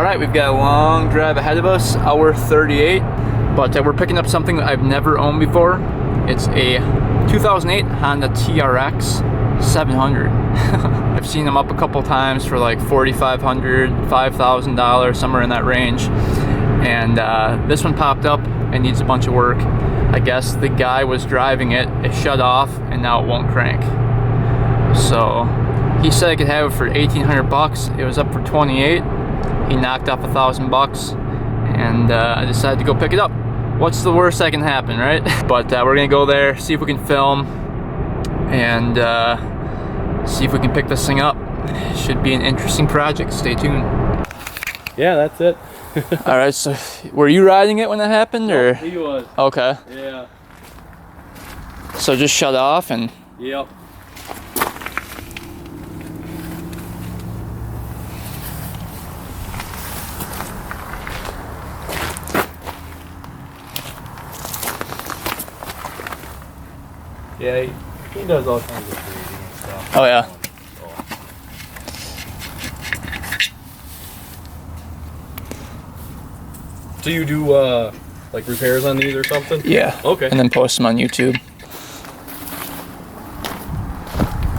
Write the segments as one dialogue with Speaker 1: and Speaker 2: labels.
Speaker 1: Alright, we've got a long drive ahead of us, hour 38, but we're picking up something that I've never owned before. It's a 2008 Honda TRX 700. I've seen them up a couple times for like $4,500, $5,000, somewhere in that range. And this one popped up and needs a bunch of work. I guess the guy was driving it, it shut off, and now it won't crank. So he said I could have it for 1,800 bucks. It was up for 28. He knocked off $1,000, and I decided to go pick it up. What's the worst that can happen, right? But we're gonna go there, see if we can film, and see if we can pick this thing up. Should be an interesting project. Stay tuned.
Speaker 2: Yeah, that's it.
Speaker 1: All right. So, were you riding it when that happened, or?
Speaker 2: No, he was.
Speaker 1: Okay.
Speaker 2: Yeah.
Speaker 1: So just shut off and.
Speaker 2: Yep. Yeah, he does all kinds of crazy stuff.
Speaker 1: Oh yeah.
Speaker 2: So you do like repairs on these or something?
Speaker 1: Yeah.
Speaker 2: Okay.
Speaker 1: And then post them on YouTube.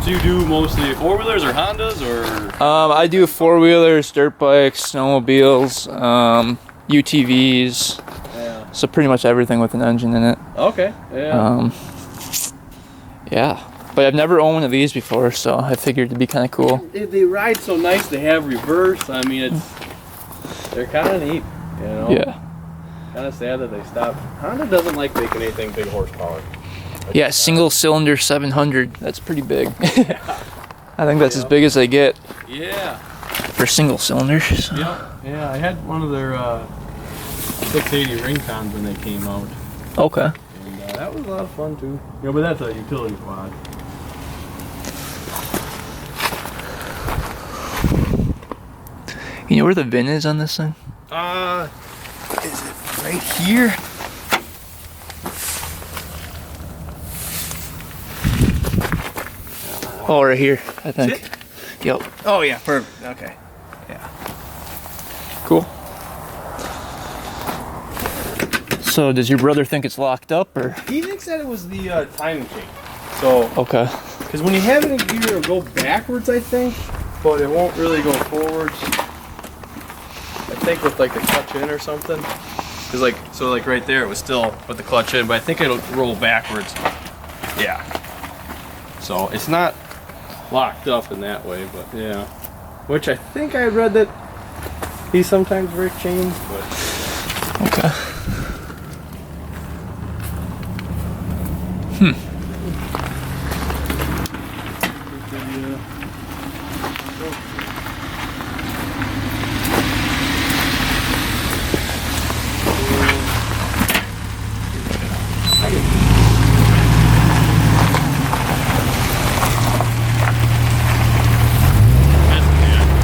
Speaker 2: So you do mostly four-wheelers or Hondas or?
Speaker 1: I do four-wheelers, dirt bikes, snowmobiles, UTVs.
Speaker 2: Yeah.
Speaker 1: So pretty much everything with an engine in it.
Speaker 2: Okay. Yeah.
Speaker 1: Yeah. But I've never owned one of these before, so I figured it'd be kind of cool.
Speaker 2: They ride so nice. They have reverse. I mean, they're kind of neat. You know?
Speaker 1: Yeah.
Speaker 2: Kind of sad that they stopped. Honda doesn't like making anything big horsepower.
Speaker 1: Yeah, single cylinder 700. That's pretty big.
Speaker 2: Yeah.
Speaker 1: I think that's as big as they get.
Speaker 2: Yeah.
Speaker 1: For single cylinders. So.
Speaker 2: Yeah. Yeah, I had one of their 680 ring cons when they came out.
Speaker 1: Okay.
Speaker 2: And that was a lot of fun too. Yeah, but that's a utility quad.
Speaker 1: You know where the VIN is on this thing?
Speaker 2: Is it right here?
Speaker 1: Oh, right here, I think. Yep.
Speaker 2: Oh yeah, perfect. Okay. Yeah.
Speaker 1: Cool. So, does your brother think it's locked up, or?
Speaker 2: He thinks that it was the timing chain. So.
Speaker 1: Okay.
Speaker 2: Because when you have it in gear, it'll go backwards, I think, but it won't really go forwards. I think with like the clutch in or something. Cause like right there, it was still with the clutch in, but I think it'll roll backwards. Yeah. So it's not locked up in that way, but yeah. Which I think I read that he sometimes breaks chains, but.
Speaker 1: Okay.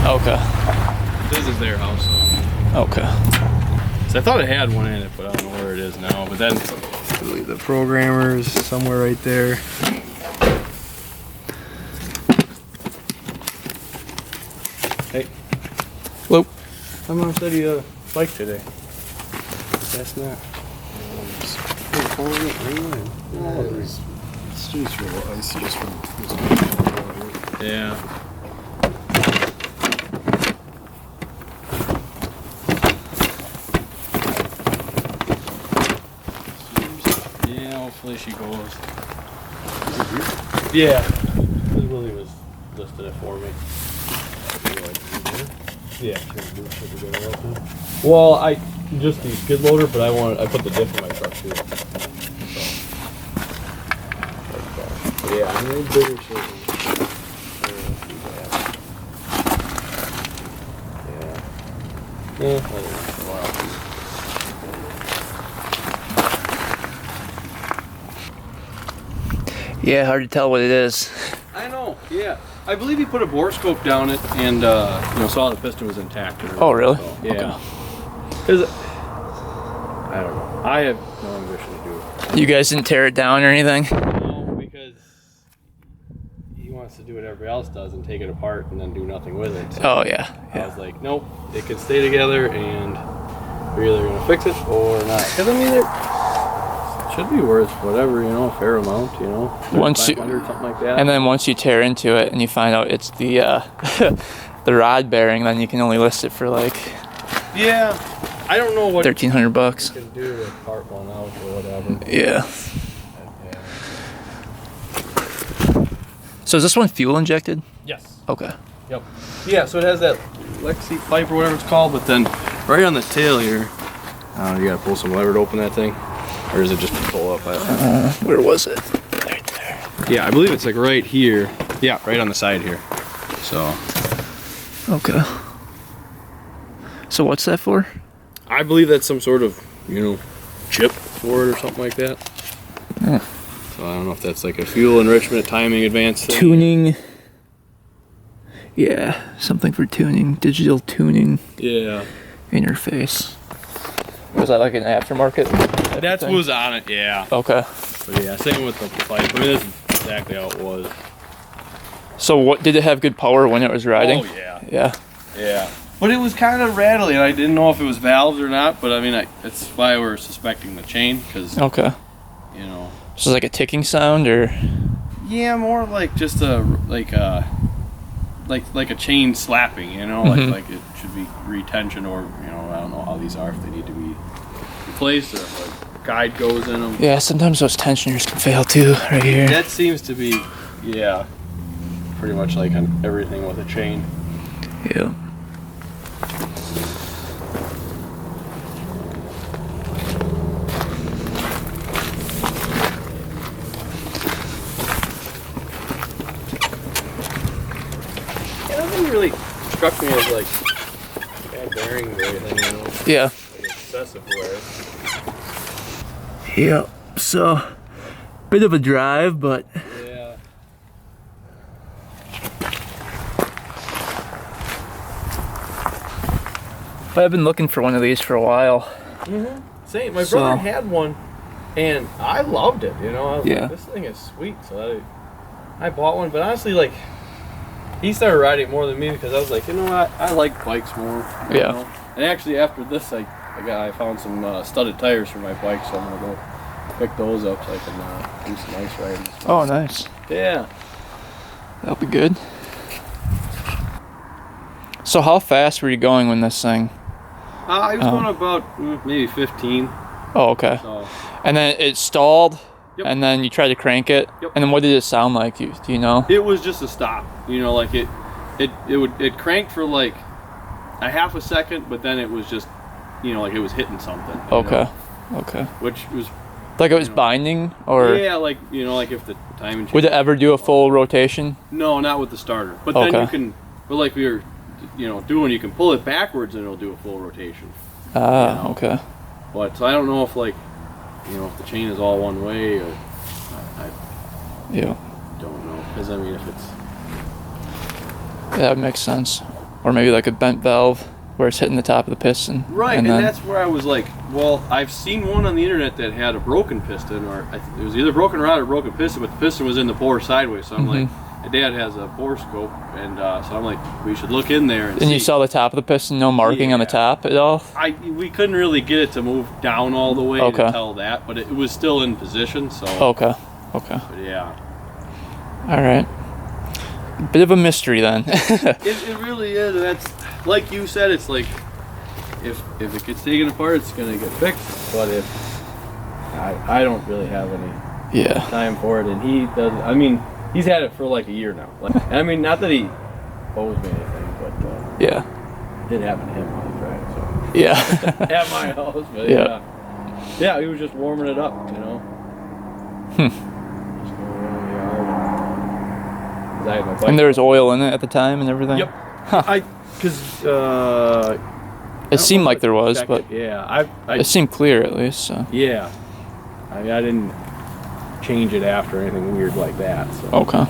Speaker 1: Okay.
Speaker 2: This is their house.
Speaker 1: Okay.
Speaker 2: So I thought it had one in it, but I don't know where it is now. But then I believe the programmer's somewhere right there. Hey.
Speaker 1: Hello.
Speaker 2: How much did you bike today? That's not.
Speaker 3: It's just real icy just from
Speaker 2: Yeah. Yeah, hopefully she goes. Yeah. Willie was listed it for me. Yeah. Well, I just the skid loader, but I put the diff in my truck too. So. Yeah, I need bigger shit. Yeah, I don't know, for a while.
Speaker 1: Yeah, hard to tell what it is.
Speaker 2: I know, yeah. I believe he put a bore scope down it and saw the piston was intact.
Speaker 1: Oh, really?
Speaker 2: So, yeah.
Speaker 1: Okay.
Speaker 2: I don't know. I have no ambition to do it.
Speaker 1: You guys didn't tear it down or anything?
Speaker 2: No, because he wants wants to do what everybody else does and take it apart and then do nothing with it. So
Speaker 1: Oh yeah.
Speaker 2: I was like, nope, it can stay together, and we're either gonna fix it or not. Because I mean, it should be worth whatever, you know, a fair amount, you know,
Speaker 1: Once you,
Speaker 2: 500, something like that.
Speaker 1: and then once you tear into it and you find out it's the the rod bearing, then you can only list it for like
Speaker 2: yeah, I don't know what
Speaker 1: $1,300.
Speaker 2: you can do to part one out or whatever.
Speaker 1: Yeah. So is this one fuel injected?
Speaker 2: Yes.
Speaker 1: Okay.
Speaker 2: Yep. Yeah, so it has that Lexi pipe or whatever it's called, but then right on the tail here, you gotta pull some lever to open that thing, or is it just pull up?
Speaker 1: Where was it? Right there.
Speaker 2: Yeah, I believe it's like right here. Yeah, right on the side here. So.
Speaker 1: Okay. So what's that for?
Speaker 2: I believe that's some sort of, you know, chip for it or something like that.
Speaker 1: Yeah.
Speaker 2: So I don't know if that's like a fuel enrichment, timing advance thing.
Speaker 1: Tuning. Yeah, something for tuning, digital tuning
Speaker 2: Yeah.
Speaker 1: interface. Was that like an aftermarket?
Speaker 2: That's what was on it, yeah.
Speaker 1: Okay.
Speaker 2: But yeah, same with the pipe. I mean, this is exactly how it was.
Speaker 1: So what, did it have good power when it was riding?
Speaker 2: Oh, yeah.
Speaker 1: Yeah.
Speaker 2: Yeah. But it was kind of rattly, and I didn't know if it was valves or not, but I mean, that's why we're suspecting the chain, because,
Speaker 1: Okay.
Speaker 2: you know.
Speaker 1: So it's like a ticking sound, or?
Speaker 2: Yeah, more like just like a chain slapping, you know, like it should be retention, or, you know, I don't know how these are, if they need to be replaced, or if a guide goes in them.
Speaker 1: Yeah, sometimes those tensioners can fail too, right here.
Speaker 2: That seems to be, yeah, pretty much like on everything with a chain.
Speaker 1: Yeah.
Speaker 2: It doesn't really struck me as like bad bearings or anything, you know,
Speaker 1: Yeah.
Speaker 2: like excessive wear.
Speaker 1: Yeah. So, bit of a drive, but
Speaker 2: Yeah.
Speaker 1: I've been looking for one of these for a while.
Speaker 2: Same. My
Speaker 1: So-
Speaker 2: brother had one, and I loved it. You know, I was
Speaker 1: Yeah.
Speaker 2: like, this thing is sweet. So I bought one, but honestly, like, he started riding more than me because I was like, you know what, I like bikes more. You
Speaker 1: Yeah.
Speaker 2: know? And actually, after this, I found some studded tires for my bike, so I'm gonna go pick those up so I can do some ice riding.
Speaker 1: Oh, nice.
Speaker 2: Yeah.
Speaker 1: That'll be good. So how fast were you going when this thing?
Speaker 2: I was going about maybe 15.
Speaker 1: Oh, okay.
Speaker 2: So
Speaker 1: And then it stalled,
Speaker 2: Yep.
Speaker 1: and then you tried to crank it,
Speaker 2: Yep.
Speaker 1: and then what did it sound like? Do you know?
Speaker 2: it was just a stop. You know, like it cranked for like a half a second, but then it was just, you know, like it was hitting something. You
Speaker 1: Okay.
Speaker 2: know,
Speaker 1: Okay.
Speaker 2: which was,
Speaker 1: Like it was
Speaker 2: know.
Speaker 1: binding, or
Speaker 2: yeah, like, you know, like if the timing.
Speaker 1: would it ever do a full rotation?
Speaker 2: No, not with the starter. But then
Speaker 1: Okay.
Speaker 2: you can, but like we were, you know, doing, you can pull it backwards and it'll do a full rotation.
Speaker 1: Ah,
Speaker 2: You know.
Speaker 1: okay.
Speaker 2: But so I don't know if, like, you know, if the chain is all one way, or I
Speaker 1: Yeah.
Speaker 2: don't know. Because I mean, if it's,
Speaker 1: That makes sense. Or maybe like a bent valve where it's hitting the top of the piston.
Speaker 2: right, and
Speaker 1: then,
Speaker 2: that's where I was like, well, I've seen one on the internet that had a broken piston, or it was either broken rod or broken piston, but the piston was in the bore sideways. So I'm like, my dad has a bore scope, and so I'm like, we should look in there and see.
Speaker 1: And you saw the top of the piston, no marking on the
Speaker 2: Yeah.
Speaker 1: top at all?
Speaker 2: We couldn't really get it to move down all the way
Speaker 1: Okay.
Speaker 2: to tell that, but it was still in position. So,
Speaker 1: Okay. Okay.
Speaker 2: but yeah,
Speaker 1: All right. Bit of a mystery then.
Speaker 2: it really is. And that's like you said. It's like if it gets taken apart, it's gonna get fixed. But if I don't really have any
Speaker 1: Yeah.
Speaker 2: time for it, and he doesn't. I mean, he's had it for like a year now. Like, I mean, not that he owes me anything, but
Speaker 1: Yeah.
Speaker 2: it did happen to him on the track. So
Speaker 1: Yeah.
Speaker 2: at my house, but
Speaker 1: Yeah.
Speaker 2: yeah, he was just warming it up, you know. Just going around the yard. 'Cause I had my bike.
Speaker 1: And there was oil in it at the time and everything?
Speaker 2: Yep. Because
Speaker 1: It seemed like there was, but
Speaker 2: yeah,
Speaker 1: it seemed clear at least, so.
Speaker 2: yeah. I mean, I didn't change it after anything weird like that. So.
Speaker 1: Okay.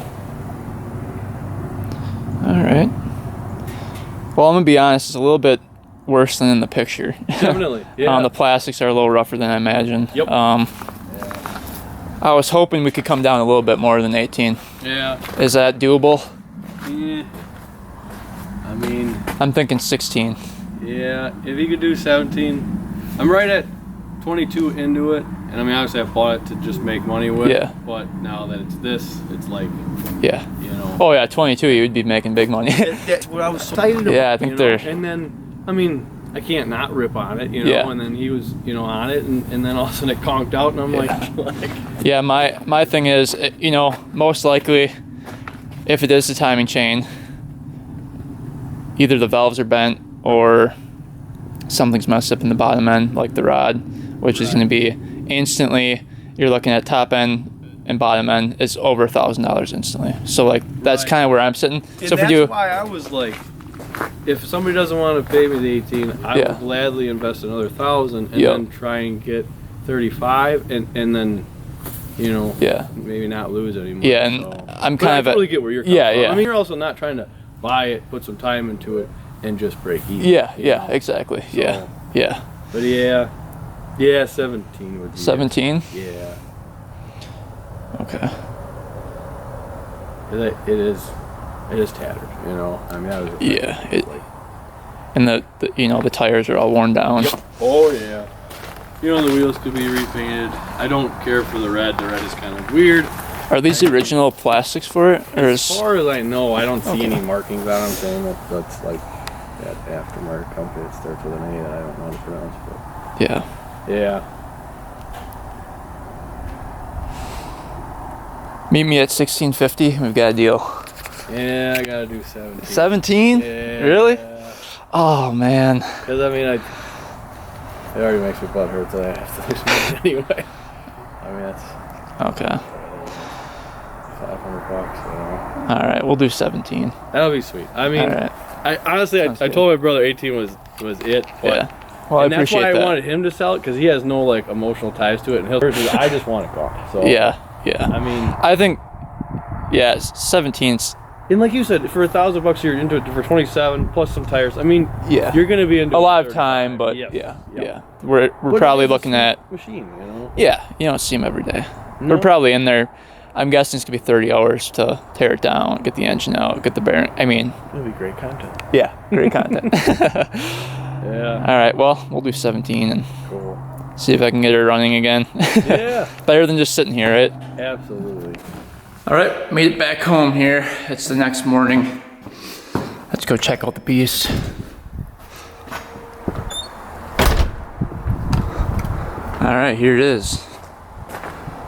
Speaker 1: Alright. Well, I'm gonna be honest, it's a little bit worse than in the picture.
Speaker 2: Definitely. Yeah.
Speaker 1: The plastics are a little rougher than I imagined.
Speaker 2: Yep.
Speaker 1: I was hoping we could come down a little bit more than 18.
Speaker 2: Yeah.
Speaker 1: Is that doable?
Speaker 2: Yeah. I mean,
Speaker 1: I'm thinking 16.
Speaker 2: yeah, if you could do 17, I'm right at 22 into it, and I mean, obviously I bought it to just make money with.
Speaker 1: Yeah.
Speaker 2: But now that it's this, it's like,
Speaker 1: Yeah.
Speaker 2: you know.
Speaker 1: Oh yeah, 22. You would be making big money.
Speaker 2: That's what I was excited about.
Speaker 1: Yeah, I think
Speaker 2: you
Speaker 1: they're.
Speaker 2: know? And then, I mean, I can't not rip on it, you know.
Speaker 1: Yeah.
Speaker 2: And then he was, you know, on it, and then all of a sudden it conked out, and I'm like.
Speaker 1: Yeah, my thing is, you know, most likely, if it is the timing chain, either the valves are bent or something's messed up in the bottom end, like the rod, which is going to be instantly. You're looking at top end and bottom end is over $1,000 instantly. So like that's kind of where I'm sitting.
Speaker 2: And
Speaker 1: so if we
Speaker 2: that's
Speaker 1: do,
Speaker 2: why I was like, if somebody doesn't want to pay me the 18, I
Speaker 1: Yeah.
Speaker 2: will gladly invest another 1,000 and
Speaker 1: Yep.
Speaker 2: then try and get 35 and then, you know,
Speaker 1: Yeah.
Speaker 2: maybe not lose anymore.
Speaker 1: Yeah, and
Speaker 2: so.
Speaker 1: I'm
Speaker 2: But
Speaker 1: kind
Speaker 2: I
Speaker 1: of
Speaker 2: totally get where you're coming
Speaker 1: yeah,
Speaker 2: from.
Speaker 1: yeah.
Speaker 2: I mean, you're also not trying to buy it, put some time into it, and just break even.
Speaker 1: Yeah,
Speaker 2: you
Speaker 1: yeah,
Speaker 2: know?
Speaker 1: exactly. Yeah,
Speaker 2: So-
Speaker 1: yeah.
Speaker 2: But yeah, 17 would be
Speaker 1: 17.
Speaker 2: Yeah,
Speaker 1: Okay.
Speaker 2: it is tattered. You know, I mean, that was
Speaker 1: Yeah. And the you know the tires are all worn down.
Speaker 2: Oh yeah. You know, the wheels could be repainted. I don't care for the red. The red is kind of weird.
Speaker 1: Are these the original plastics for it, or
Speaker 2: As
Speaker 1: is?
Speaker 2: far as I know, I don't see
Speaker 1: Okay.
Speaker 2: any markings on them saying that's like that aftermarket company that starts with an A that I don't know how to pronounce. But
Speaker 1: Yeah.
Speaker 2: yeah.
Speaker 1: Meet me at 1650. We've got a deal.
Speaker 2: Yeah, I gotta do 17.
Speaker 1: 17?
Speaker 2: Yeah.
Speaker 1: Really? Oh man.
Speaker 2: Because I mean, it already makes me butt hurt that I have to do something anyway. I mean, that's
Speaker 1: Okay.
Speaker 2: $500, you know.
Speaker 1: All right, we'll do 17.
Speaker 2: That'll be sweet. I mean,
Speaker 1: All right.
Speaker 2: I honestly, I
Speaker 1: Sounds good.
Speaker 2: told my brother 18 was it. But
Speaker 1: Yeah. Well, I
Speaker 2: and that's
Speaker 1: appreciate
Speaker 2: why I
Speaker 1: that.
Speaker 2: wanted him to sell it because he has no like emotional ties to it, and he'll. I just want it gone. So
Speaker 1: Yeah. Yeah.
Speaker 2: I mean,
Speaker 1: I think. Yeah, 17's.
Speaker 2: and like you said, for $1,000 you're into it for 27 plus some tires. I mean,
Speaker 1: Yeah.
Speaker 2: you're gonna be into
Speaker 1: A
Speaker 2: it
Speaker 1: lot
Speaker 2: for
Speaker 1: of time,
Speaker 2: 35.
Speaker 1: but
Speaker 2: Yes.
Speaker 1: yeah,
Speaker 2: Yep.
Speaker 1: yeah. We're
Speaker 2: But
Speaker 1: probably
Speaker 2: it is a
Speaker 1: looking at.
Speaker 2: machine, you know.
Speaker 1: Yeah, you don't see them every day.
Speaker 2: No.
Speaker 1: We're probably in there. I'm guessing it's gonna be 30 hours to tear it down, get the engine out, get the bearing. I mean,
Speaker 2: It'll be great content.
Speaker 1: yeah, great content.
Speaker 2: Yeah.
Speaker 1: All right, well, we'll do 17 and
Speaker 2: Cool.
Speaker 1: see if I can get her running again.
Speaker 2: Yeah.
Speaker 1: Better than just sitting here, right?
Speaker 2: Absolutely.
Speaker 1: All right, made it back home here. It's the next morning. Let's go check out the beast. All right, here it is.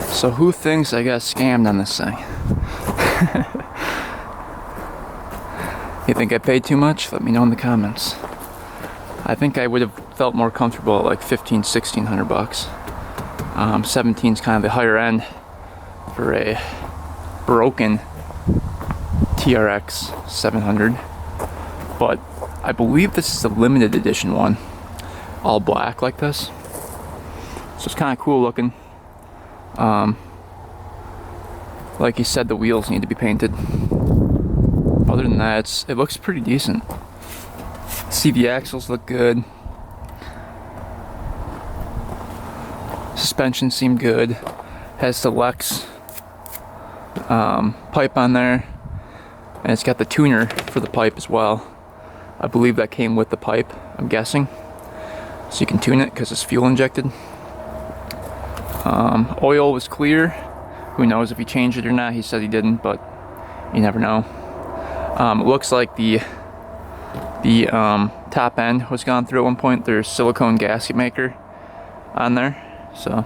Speaker 1: So who thinks I got scammed on this thing? You think I paid too much? Let me know in the comments. I think I would have felt more comfortable at like $1,500–1,600. 17's kind of the higher end for a broken TRX 700, but I believe this is a limited edition one, all black like this. So it's kind of cool looking. Like you said, the wheels need to be painted. Other than that, it looks pretty decent. CV axles look good. Suspension seemed good. Has the Lex pipe on there, and it's got the tuner for the pipe as well. I believe that came with the pipe, I'm guessing. So you can tune it because it's fuel injected. Oil was clear. Who knows if he changed it or not? He said he didn't, but you never know. It looks like the top end was gone through at one point. There's silicone gasket maker on there, so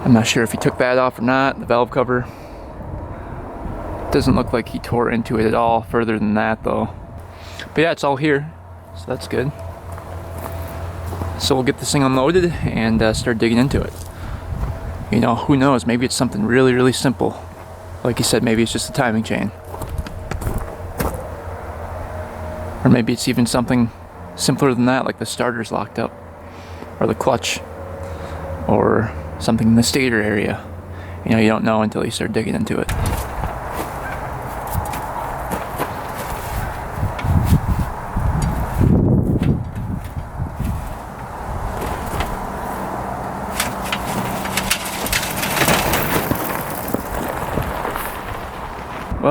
Speaker 1: I'm not sure if he took that off or not. The valve cover doesn't look like he tore into it at all further than that though. But yeah, it's all here, so that's good. So we'll get this thing unloaded and start digging into it. You know, who knows, maybe it's something really, really simple. Like you said, maybe it's just a timing chain. Or maybe it's even something simpler than that, like the starter's locked up, or the clutch, or something in the stator area. You know, you don't know until you start digging into it.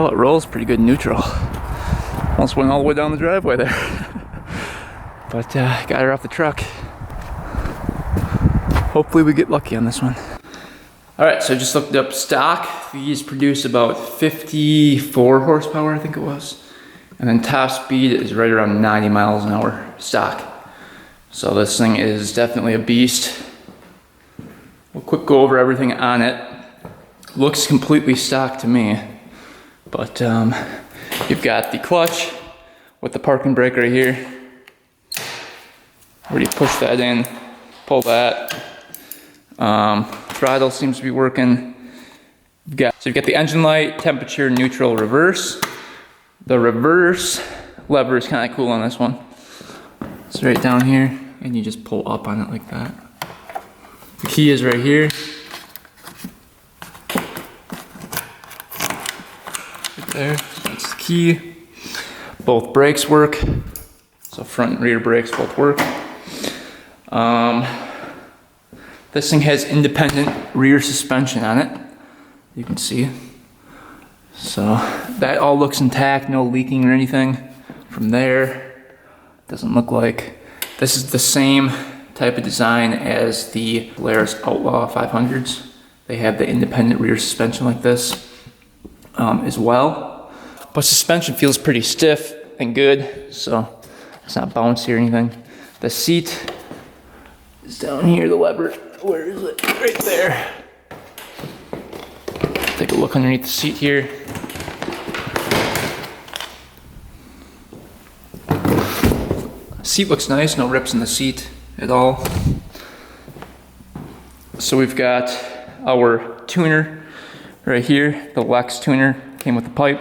Speaker 1: Well, it rolls pretty good in neutral. Almost went all the way down the driveway there. But got her off the truck. Hopefully we get lucky on this one. All right, so I just looked up stock. These produce about 54 horsepower, I think it was. And then top speed is right around 90 miles an hour stock. So this thing is definitely a beast. We'll quick go over everything on it. Looks completely stock to me. But you've got the clutch with the parking brake right here. Where you push that in, pull that. Throttle seems to be working. So you've got the engine light, temperature, neutral, reverse. The reverse lever is kind of cool on this one. It's right down here, and you just pull up on it like that. The key is right here. Right there, that's the key. Both brakes work. So front and rear brakes both work. This thing has independent rear suspension on it. You can see. So that all looks intact, no leaking or anything. From there, doesn't look like. This is the same type of design as the Polaris Outlaw 500s. They have the independent rear suspension like this as well. But suspension feels pretty stiff and good, so it's not bouncy or anything. The seat is down here, the lever. Where is it? Right there. Take a look underneath the seat here. Seat looks nice, no rips in the seat at all. So we've got our tuner right here, the Lex tuner, came with the pipe.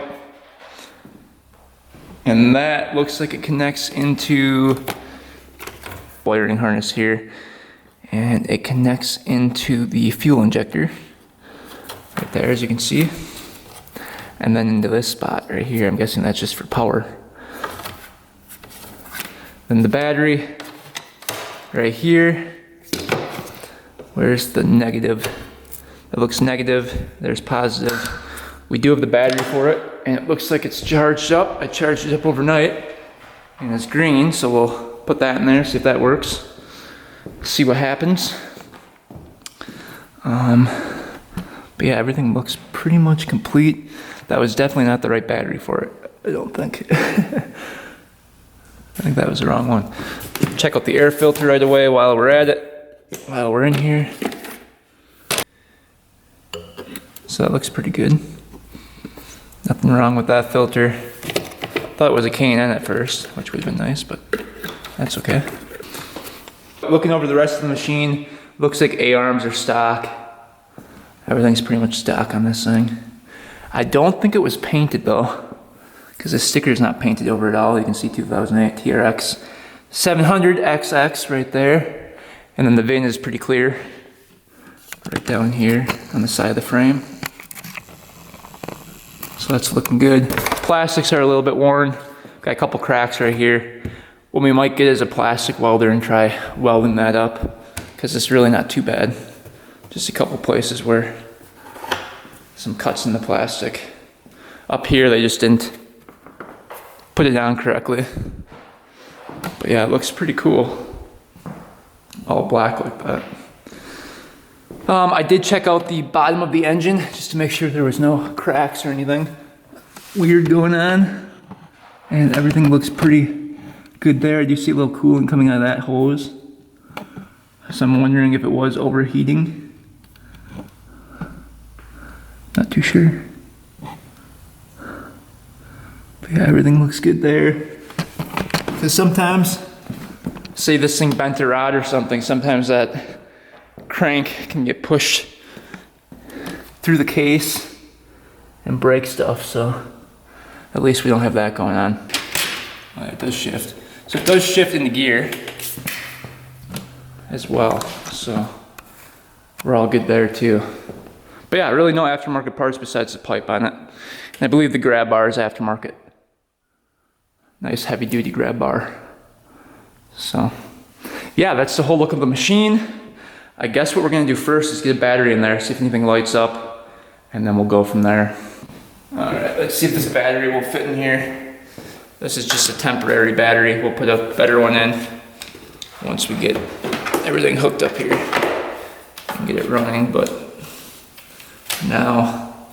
Speaker 1: And that looks like it connects into wiring harness here. And it connects into the fuel injector right there, as you can see. And then into this spot right here. I'm guessing that's just for power. Then the battery right here. Where's the negative? It looks negative. There's positive. We do have the battery for it, and it looks like it's charged up. I charged it up overnight, and it's green, so we'll put that in there, see if that works. See what happens. But yeah, everything looks pretty much complete. That was definitely not the right battery for it, I don't think. I think that was the wrong one. Check out the air filter right away while we're at it, while we're in here. So that looks pretty good. Nothing wrong with that filter. Thought it was a K&N at first, which would have been nice, but that's okay. Looking over the rest of the machine, looks like A-arms are stock. Everything's pretty much stock on this thing. I don't think it was painted though, because the sticker's not painted over at all. You can see 2008 TRX 700xx right there. And then the VIN is pretty clear. Right down here on the side of the frame. So that's looking good. Plastics are a little bit worn. Got a couple cracks right here. What we might get is a plastic welder and try welding that up, because it's really not too bad. Just a couple places where some cuts in the plastic. Up here they just didn't put it down correctly. But yeah, it looks pretty cool. All black like that. I did check out the bottom of the engine just to make sure there was no cracks or anything weird going on. And everything looks pretty good there. I do see a little coolant coming out of that hose. So I'm wondering if it was overheating. Not too sure. But yeah, everything looks good there. Because sometimes, say this thing bent a rod or something, sometimes that crank can get pushed through the case and break stuff, so at least we don't have that going on. It does shift. So it does shift into gear as well, so we're all good there too. But yeah, really no aftermarket parts besides the pipe on it. And I believe the grab bar is aftermarket. Nice heavy duty grab bar. So yeah, that's the whole look of the machine. I guess what we're gonna do first is get a battery in there, see if anything lights up, and then we'll go from there. Alright, let's see if this battery will fit in here. This is just a temporary battery. We'll put a better one in once we get everything hooked up here and get it running, but now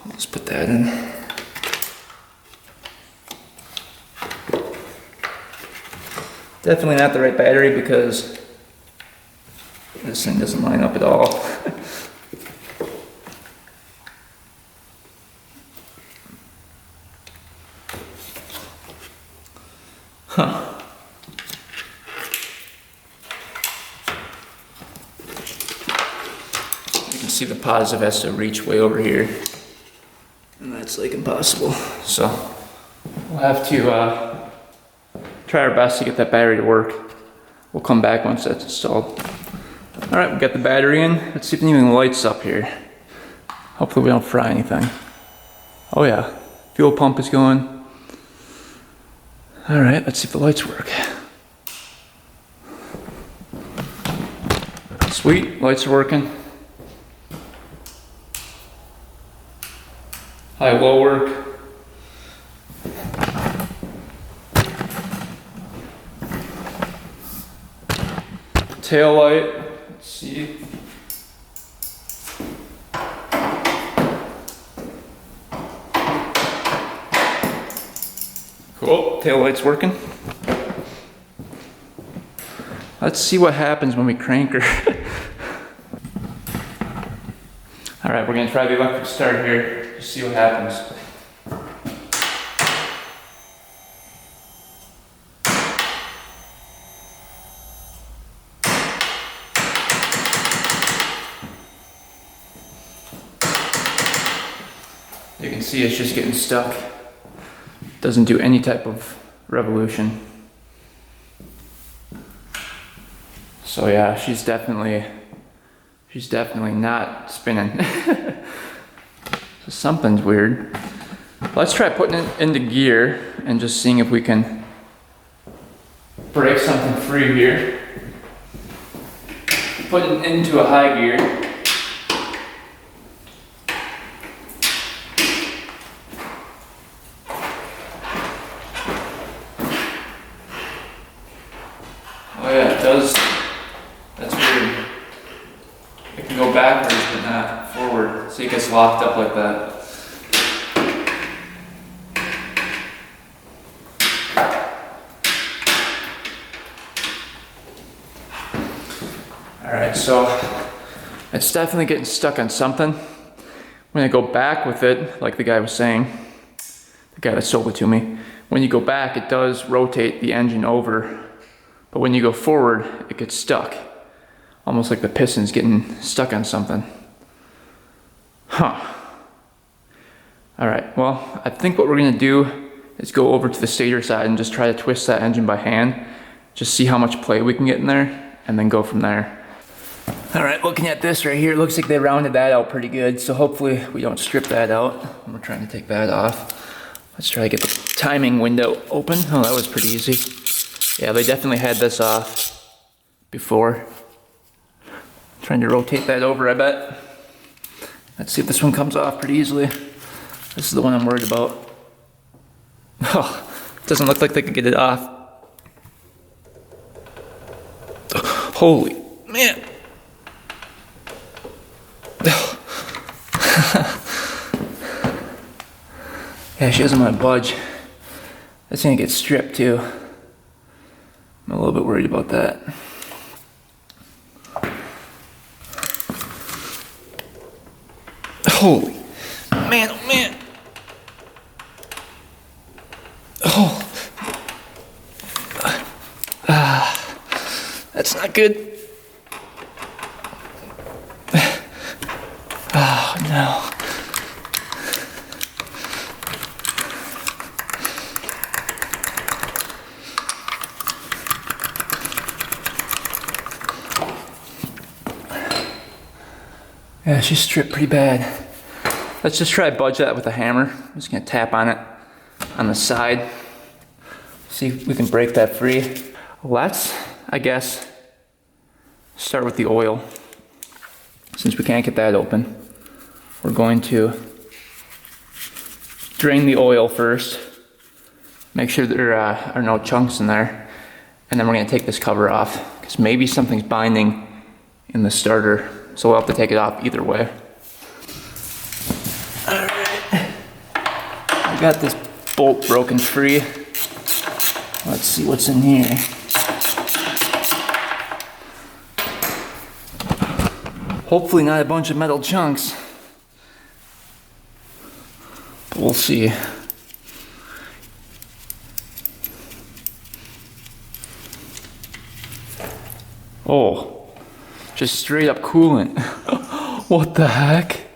Speaker 1: let's put that in. Definitely not the right battery because this thing doesn't line up at all. Huh. You can see the positive has to reach way over here, and that's like impossible. So we'll have to try our best to get that battery to work. We'll come back once that's installed. All right, we got the battery in. Let's see if anything lights up here. Hopefully we don't fry anything. Oh yeah, fuel pump is going. All right, let's see if the lights work. Sweet, lights are working. High, low work. Tail light, let's see. Cool, tail light's working. Let's see what happens when we crank her. All right, we're gonna try the electric start here, just see what happens. You can see it's just getting stuck. Doesn't do any type of revolution. So yeah, she's definitely not spinning. So something's weird. Let's try putting it into gear and just seeing if we can break something free here. Put it into a high gear. Oh yeah, it does. That's weird. It can go backwards, but not forward. So it gets locked up like that. Alright, so it's definitely getting stuck on something. When I go back with it, like the guy was saying, the guy that sold it to me, when you go back, it does rotate the engine over. But when you go forward, it gets stuck. Almost like the piston's getting stuck on something. Huh. All right, well, I think what we're gonna do is go over to the stator side and just try to twist that engine by hand. Just see how much play we can get in there, and then go from there. All right, looking at this right here, it looks like they rounded that out pretty good, so hopefully we don't strip that out. We're trying to take that off. Let's try to get the timing window open. Oh, that was pretty easy. Yeah, they definitely had this off before. Trying to rotate that over, I bet. Let's see if this one comes off pretty easily. This is the one I'm worried about. Oh, it doesn't look like they could get it off. Holy man. Yeah, she doesn't want to budge. That's gonna get stripped too. I'm a little bit worried about that. Holy man, oh man. Oh. That's not good. Oh no. Yeah, she's stripped pretty bad. Let's just try to budge that with a hammer. I'm just gonna tap on it on the side. See if we can break that free. Let's, I guess, start with the oil. Since we can't get that open, we're going to drain the oil first. Make sure there are no chunks in there. And then we're gonna take this cover off because maybe something's binding in the starter. So we'll have to take it off either way. All right. I got this bolt broken free. Let's see what's in here. Hopefully not a bunch of metal chunks. But we'll see. Oh, just straight up coolant. What the heck?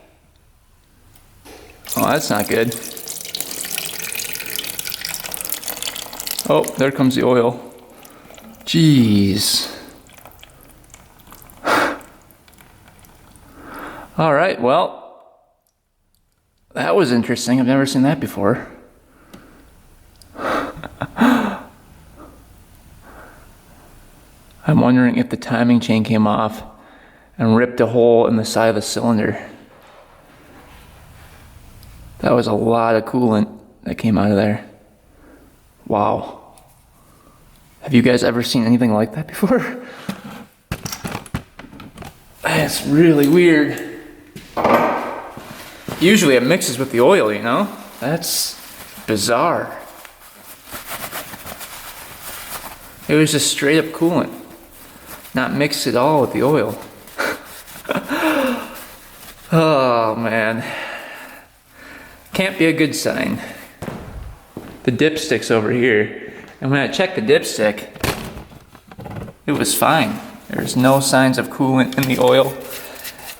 Speaker 1: Oh, that's not good. Oh, there comes the oil. Jeez. All right, well, that was interesting. I've never seen that before. I'm wondering if the timing chain came off and ripped a hole in the side of the cylinder. That was a lot of coolant that came out of there. Wow. Have you guys ever seen anything like that before? That's really weird. Usually it mixes with the oil, you know? That's bizarre. It was just straight up coolant. Not mixed at all with the oil. Oh man. Can't be a good sign. The dipstick's over here. And when I checked the dipstick, it was fine. There's no signs of coolant in the oil.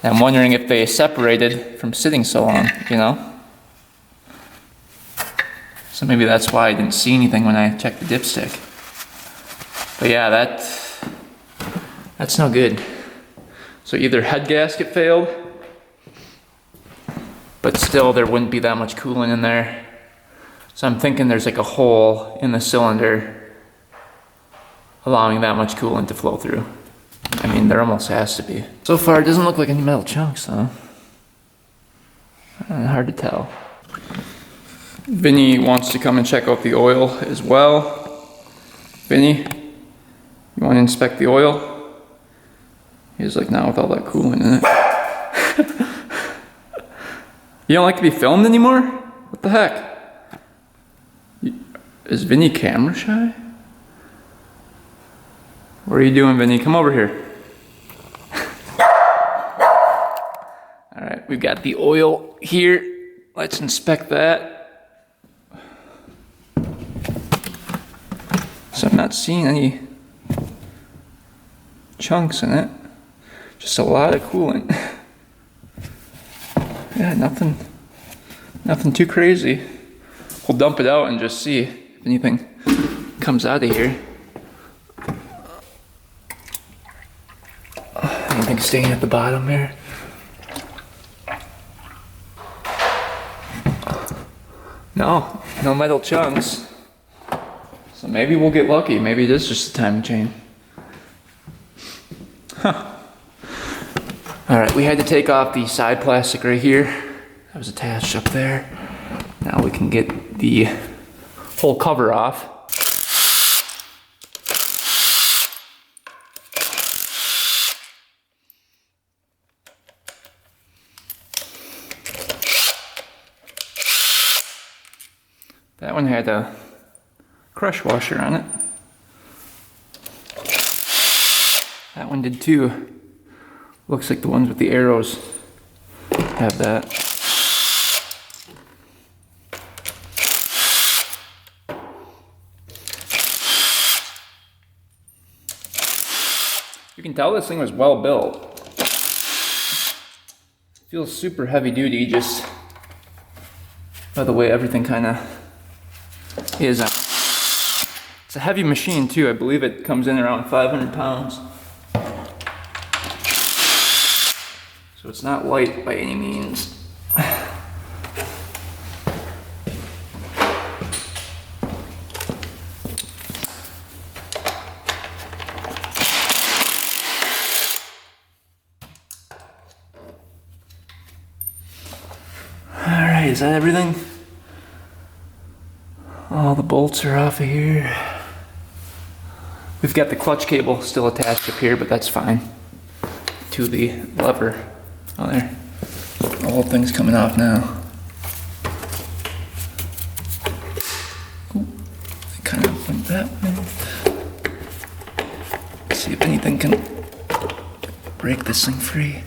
Speaker 1: And I'm wondering if they separated from sitting so long, you know? So maybe that's why I didn't see anything when I checked the dipstick. But yeah, that's no good. So either head gasket failed, but still there wouldn't be that much coolant in there. So I'm thinking there's like a hole in the cylinder allowing that much coolant to flow through. I mean, there almost has to be. So far, it doesn't look like any metal chunks, though. Hard to tell. Vinny wants to come and check out the oil as well. Vinny, you want to inspect the oil? He's like, not with all that coolant in it. You don't like to be filmed anymore? What the heck? Is Vinny camera shy? What are you doing, Vinny? Come over here. Alright, we've got the oil here. Let's inspect that. So I'm not seeing any chunks in it. Just a lot of coolant. Yeah, nothing too crazy. We'll dump it out and just see if anything comes out of here. Anything staying at the bottom here? No metal chunks. So maybe we'll get lucky. Maybe it is just a timing chain. Huh. Alright, we had to take off the side plastic right here. That was attached up there. Now we can get the whole cover off. That one had a crush washer on it. That one did too. Looks like the ones with the arrows have that. You can tell this thing was well built. Feels super heavy duty just by the way everything kind of is. It's a heavy machine too. I believe it comes in around 500 pounds. So it's not light by any means. Alright, is that everything? All the bolts are off of here. We've got the clutch cable still attached up here, but that's fine. To the lever. Oh, there. The whole thing's coming off now. Ooh, it kind of went that way. Let's see if anything can break this thing free.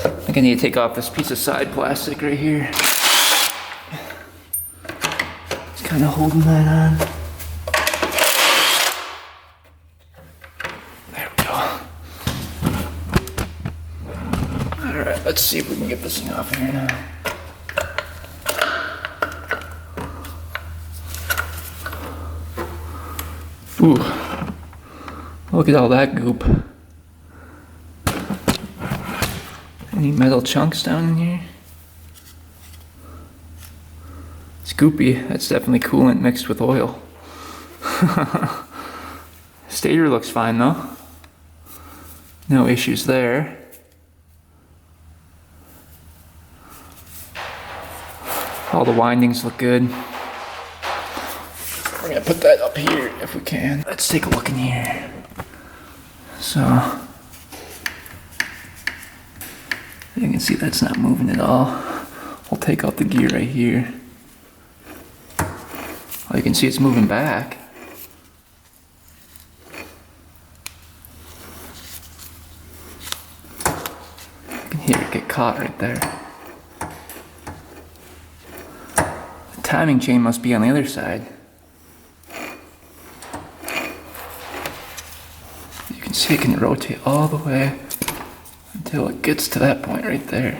Speaker 1: I think I need to take off this piece of side plastic right here. It's kind of holding that on. There we go. Alright, let's see if we can get this thing off here now. Ooh. Look at all that goop. Any metal chunks down in here? It's goopy. That's definitely coolant mixed with oil. Stator looks fine though. No issues there. All the windings look good. We're gonna put that up here if we can. Let's take a look in here. So, you can see that's not moving at all. We'll take out the gear right here. Oh, you can see it's moving back. You can hear it get caught right there. The timing chain must be on the other side. You can see it can rotate all the way until it gets to that point right there.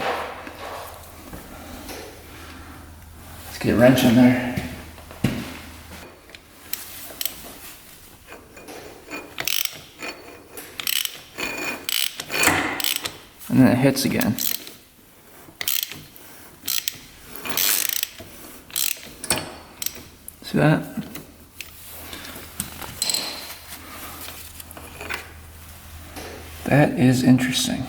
Speaker 1: Let's get a wrench in there. And then it hits again. See that? That is interesting.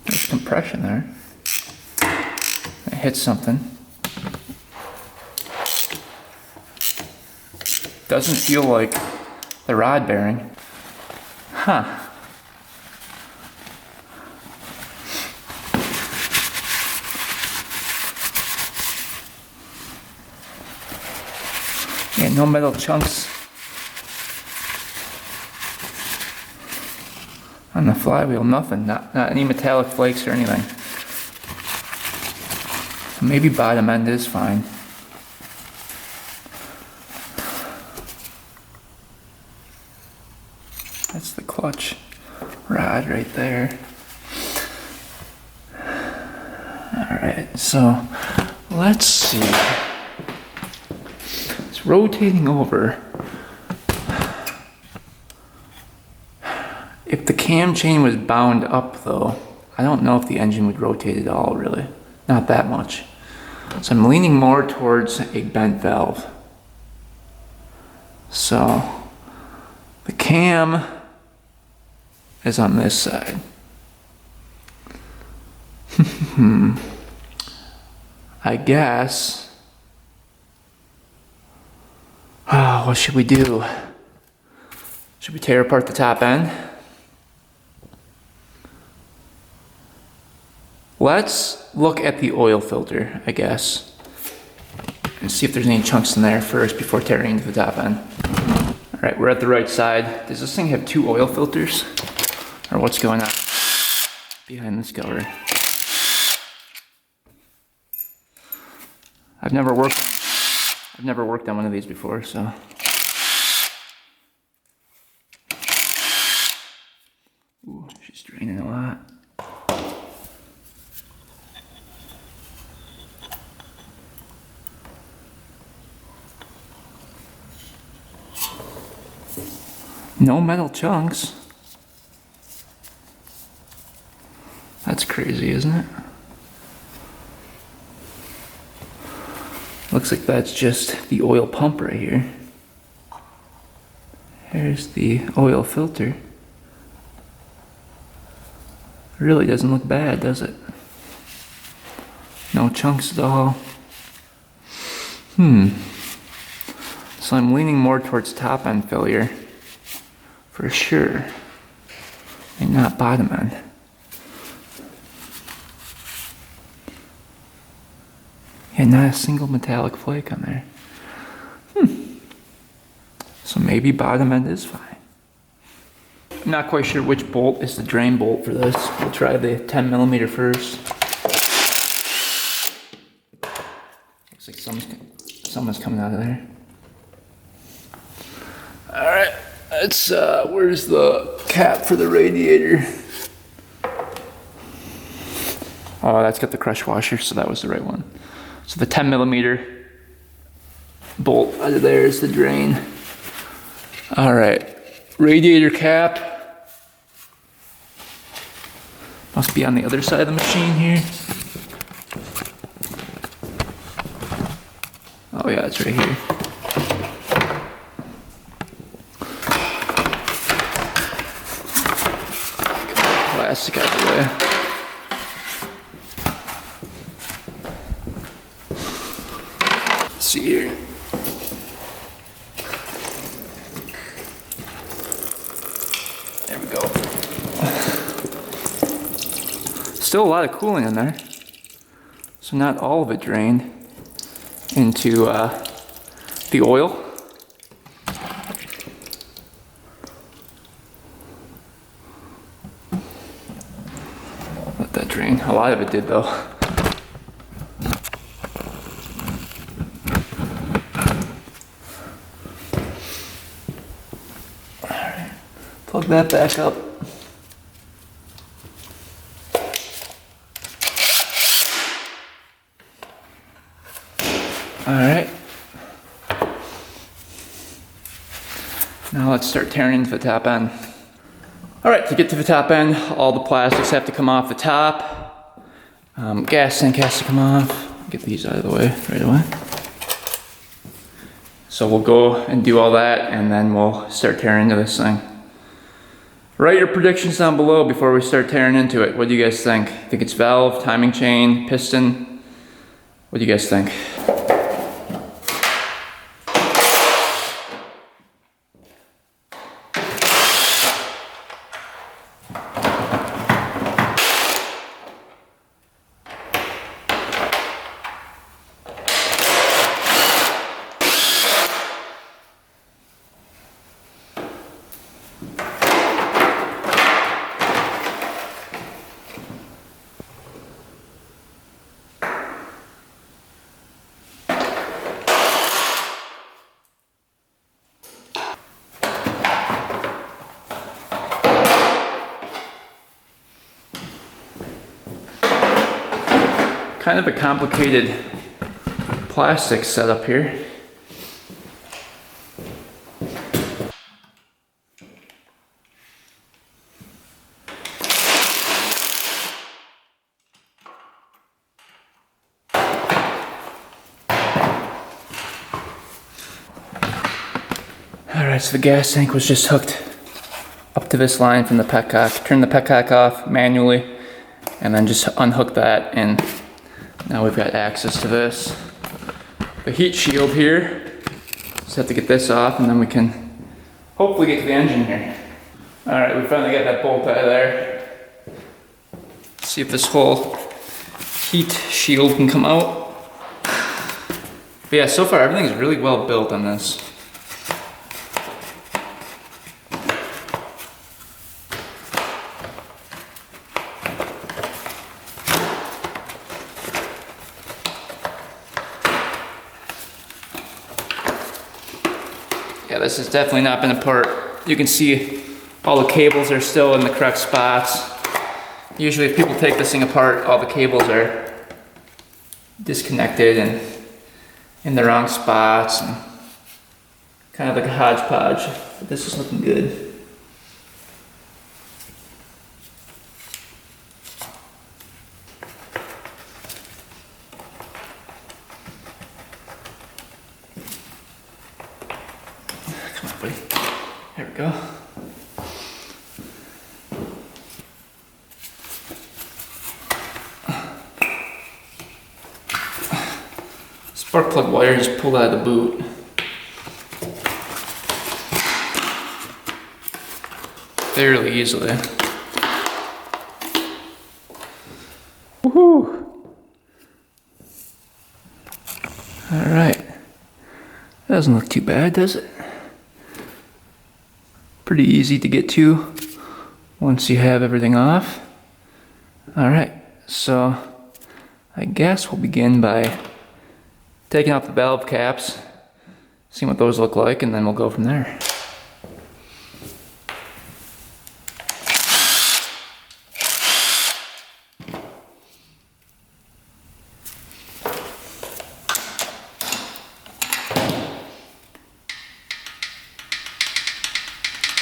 Speaker 1: There's compression there. It hits something. Doesn't feel like the rod bearing. Huh. Yeah, no metal chunks on the flywheel, nothing, not any metallic flakes or anything. So maybe bottom end is fine. That's the clutch rod right there. Alright, so let's see. It's rotating over. If the cam chain was bound up though, I don't know if the engine would rotate at all really. Not that much. So I'm leaning more towards a bent valve. So the cam is on this side. I guess. What should we do? Should we tear apart the top end? Let's look at the oil filter, I guess, and see if there's any chunks in there first before tearing into the top end. All right, we're at the right side. Does this thing have two oil filters? Or what's going on behind this cover? I've never worked on one of these before, so. Ooh, she's draining a lot. No metal chunks. That's crazy, isn't it? Looks like that's just the oil pump right here. Here's the oil filter. Really doesn't look bad, does it? No chunks at all. So I'm leaning more towards top end failure, for sure, and not bottom end. Yeah, not a single metallic flake on there. So maybe bottom end is fine. I'm not quite sure which bolt is the drain bolt for this. We'll try the 10mm first. Looks like someone's coming out of there. Alright, that's where's the cap for the radiator? Oh, that's got the crush washer, so that was the right one. So the 10mm bolt out of there is the drain. Alright, radiator cap. Must be on the other side of the machine here. Oh yeah, it's right here. Plastic out of the way. Let's see here. There we go. Still a lot of cooling in there. So not all of it drained into the oil. Let that drain. A lot of it did though. Alright, plug that back up. Alright. Now let's start tearing into the top end. Alright, to get to the top end, all the plastics have to come off the top. Gas tank has to come off. Get these out of the way right away. So we'll go and do all that and then we'll start tearing into this thing. Write your predictions down below before we start tearing into it. What do you guys think? Think it's valve, timing chain, piston? What do you guys think? Kind of a complicated plastic setup here. Alright, so the gas tank was just hooked up to this line from the petcock. Turn the petcock off manually and then just unhook that, and now we've got access to this. The heat shield here, just have to get this off and then we can hopefully get to the engine here. Alright, we finally got that bolt out of there. Let's see if this whole heat shield can come out. But yeah, so far everything's really well built on this. Yeah, this has definitely not been apart. You can see all the cables are still in the correct spots. Usually if people take this thing apart, all the cables are disconnected and in the wrong spots, and kind of like a hodgepodge. But this is looking good. Come on, buddy. There we go. Spark plug wire just pulled out of the boot. Fairly easily. Woohoo! Alright. That doesn't look too bad, does it? Pretty easy to get to once you have everything off. Alright, so I guess we'll begin by taking off the valve caps, seeing what those look like, and then we'll go from there.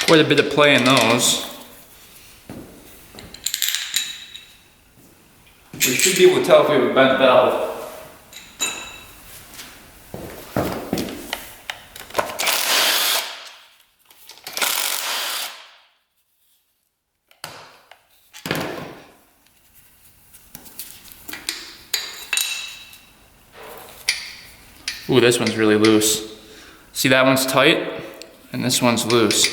Speaker 1: Quite a bit of play in those. We should be able to tell if we have a bent valve. Ooh, this one's really loose. See, that one's tight, and this one's loose.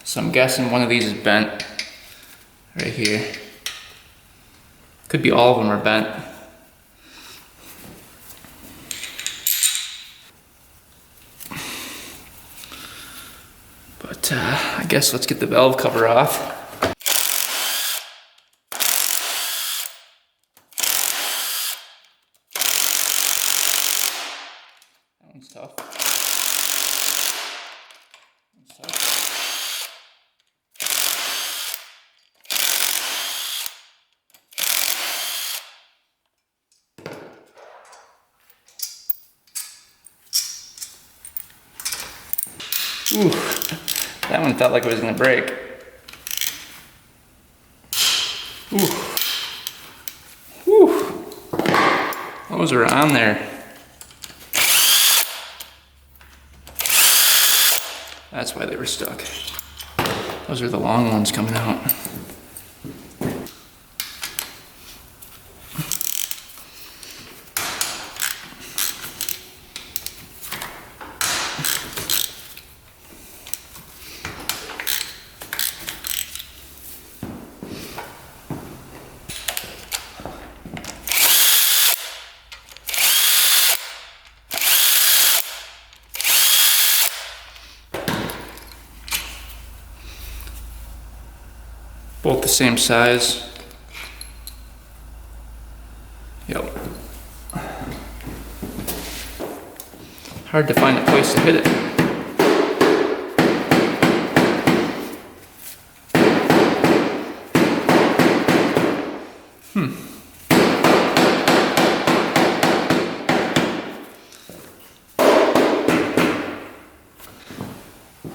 Speaker 1: So I'm guessing one of these is bent right here. Could be all of them are bent. But I guess let's get the valve cover off. That one's tough. Ooh, that one felt like it was gonna break. Ooh. Ooh. Those are on there. That's why they were stuck. Those are the long ones coming out. Both the same size. Yep. Hard to find a place to hit it.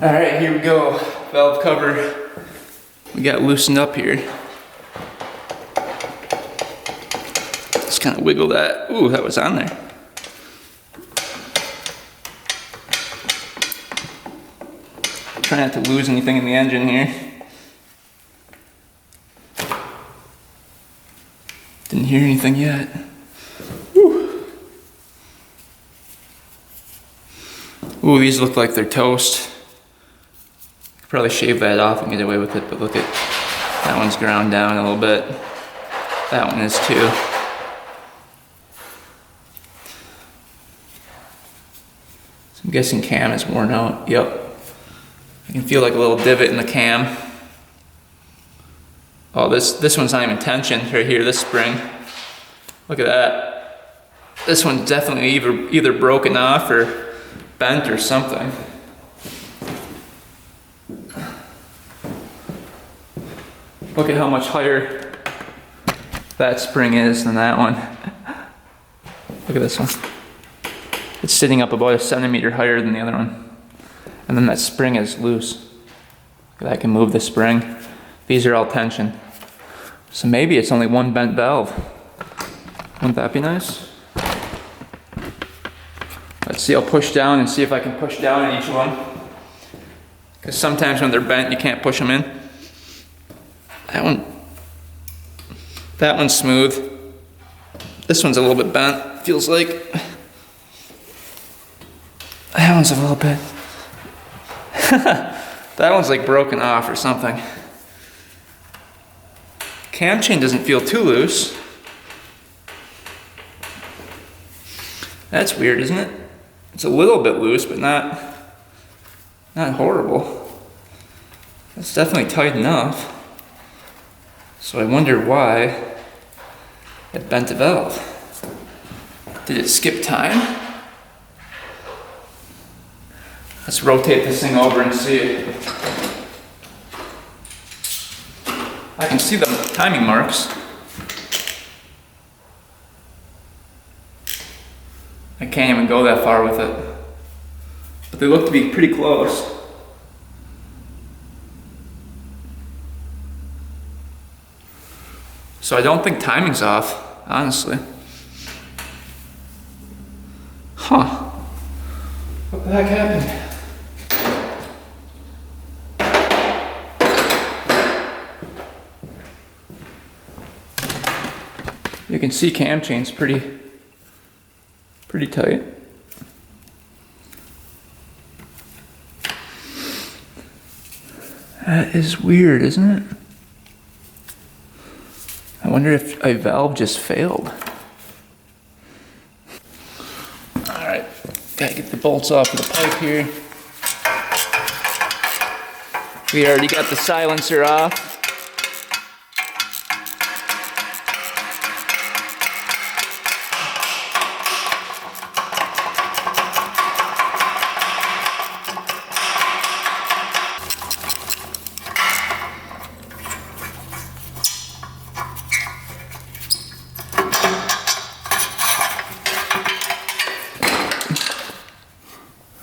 Speaker 1: All right, here we go. Valve cover. We got loosened up here. Just kind of wiggle that. Ooh, that was on there. Try not to lose anything in the engine here. Didn't hear anything yet. Woo. Ooh, these look like they're toast. Probably shave that off and get away with it, but look at that one's ground down a little bit. That one is too. So I'm guessing cam is worn out. Yep. I can feel like a little divot in the cam. Oh, this one's not even tensioned right here, this spring. Look at that. This one's definitely either broken off or bent or something. Look at how much higher that spring is than that one. Look at this one. It's sitting up about 1 centimeter higher than the other one. And then that spring is loose. I can move the spring. These are all tension. So maybe it's only one bent valve. Wouldn't that be nice? Let's see, I'll push down and see if I can push down on each one. Because sometimes when they're bent, you can't push them in. That one's smooth. This one's a little bit bent, feels like. That one's a little bit. That one's like broken off or something. Cam chain doesn't feel too loose. That's weird, isn't it? It's a little bit loose, but not horrible. It's definitely tight enough. So I wonder why it bent the valve. Did it skip time? Let's rotate this thing over and see it. I can see the timing marks. I can't even go that far with it. But they look to be pretty close. So I don't think timing's off, honestly. Huh. What the heck happened? You can see cam chain's pretty tight. That is weird, isn't it? I wonder if a valve just failed. Alright, gotta get the bolts off of the pipe here. We already got the silencer off.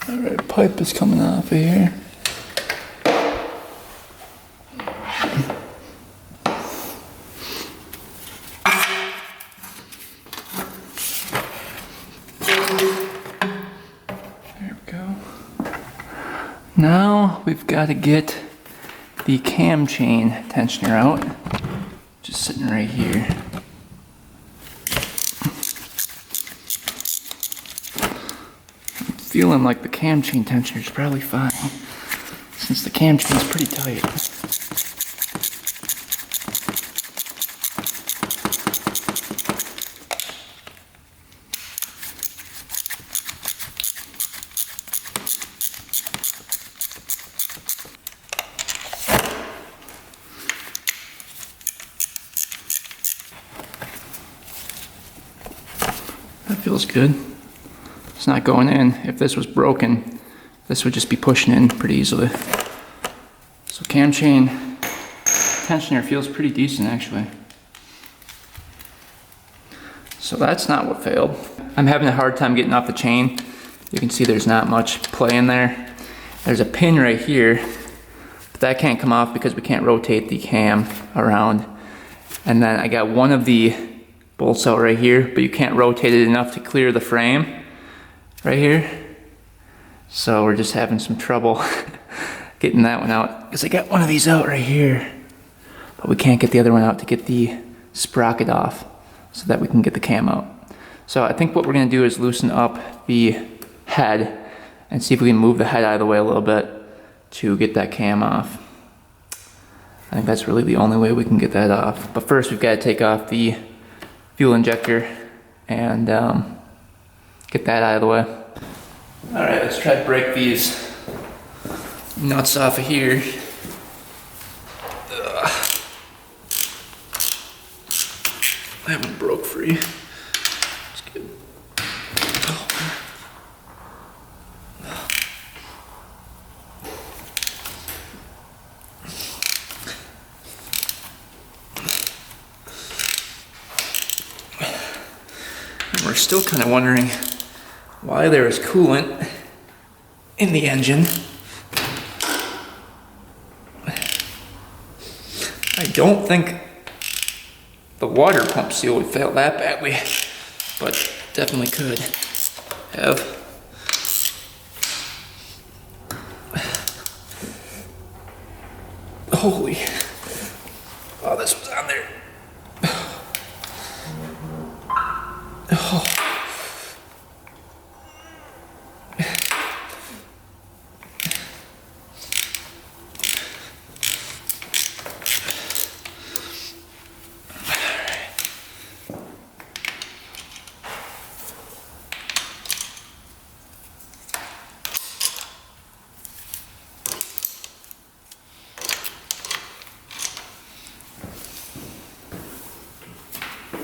Speaker 1: Alright, pipe is coming off of here. There we go. Now we've got to get the cam chain tensioner out. Just sitting right here. Feeling like the cam chain tensioner is probably fine, since the cam chain is pretty tight. That feels good. It's not going in. If this was broken, this would just be pushing in pretty easily. So cam chain tensioner feels pretty decent actually. So that's not what failed. I'm having a hard time getting off the chain. You can see there's not much play in there. There's a pin right here, but that can't come off because we can't rotate the cam around. And then I got one of the bolts out right here, but you can't rotate it enough to clear the frame. Right here. So we're just having some trouble getting that one out, because I got one of these out right here, but we can't get the other one out to get the sprocket off so that we can get the cam out. So I think what we're going to do is loosen up the head and see if we can move the head out of the way a little bit to get that cam off. I think that's really the only way we can get that off. But first we've got to take off the fuel injector and get that out of the way. Alright, let's try to break these nuts off of here. That one broke free. That's good. And we're still kind of wondering why there is coolant in the engine. I don't think the water pump seal would fail that badly, but definitely could have. Holy, oh, this was on there.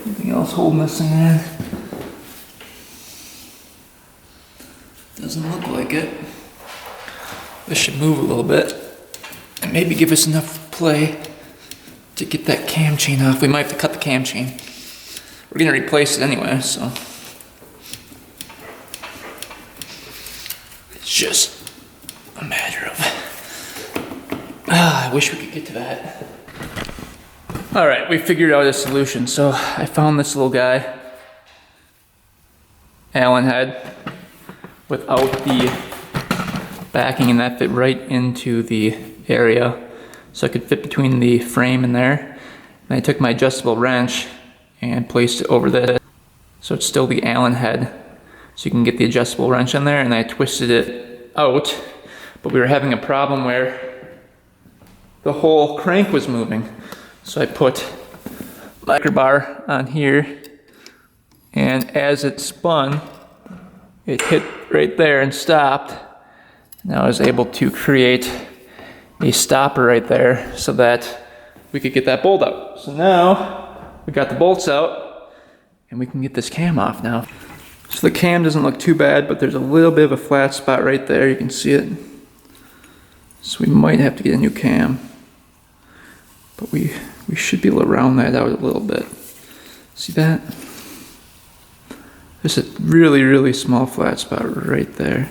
Speaker 1: Anything else holding this thing in? Doesn't look like it. This should move a little bit and maybe give us enough play to get that cam chain off. We might have to cut the cam chain. We're gonna replace it anyway, so. It's just a matter of, I wish we could get to that. All right, we figured out a solution. So I found this little guy, Allen head, without the backing, and that fit right into the area. So I could fit between the frame and there. And I took my adjustable wrench and placed it over this. So it's still the Allen head. So you can get the adjustable wrench in there, and I twisted it out, but we were having a problem where the whole crank was moving. So I put my micro bar on here, and as it spun, it hit right there and stopped. And I was able to create a stopper right there so that we could get that bolt out. So now we got the bolts out and we can get this cam off now. So the cam doesn't look too bad, but there's a little bit of a flat spot right there. You can see it. So we might have to get a new cam. But we should be able to round that out a little bit. See that? There's a really, really small flat spot right there.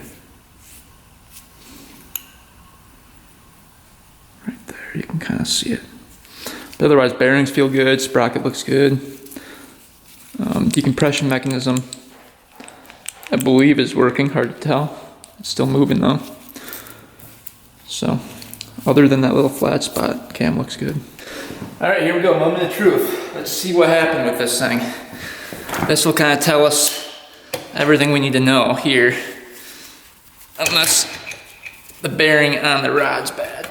Speaker 1: Right there, you can kind of see it. But otherwise, bearings feel good, sprocket looks good. Decompression mechanism, I believe, is working, hard to tell. It's still moving though. So, other than that little flat spot, cam looks good. All right, here we go, moment of truth. Let's see what happened with this thing. This will kind of tell us everything we need to know here. Unless the bearing on the rod's bad.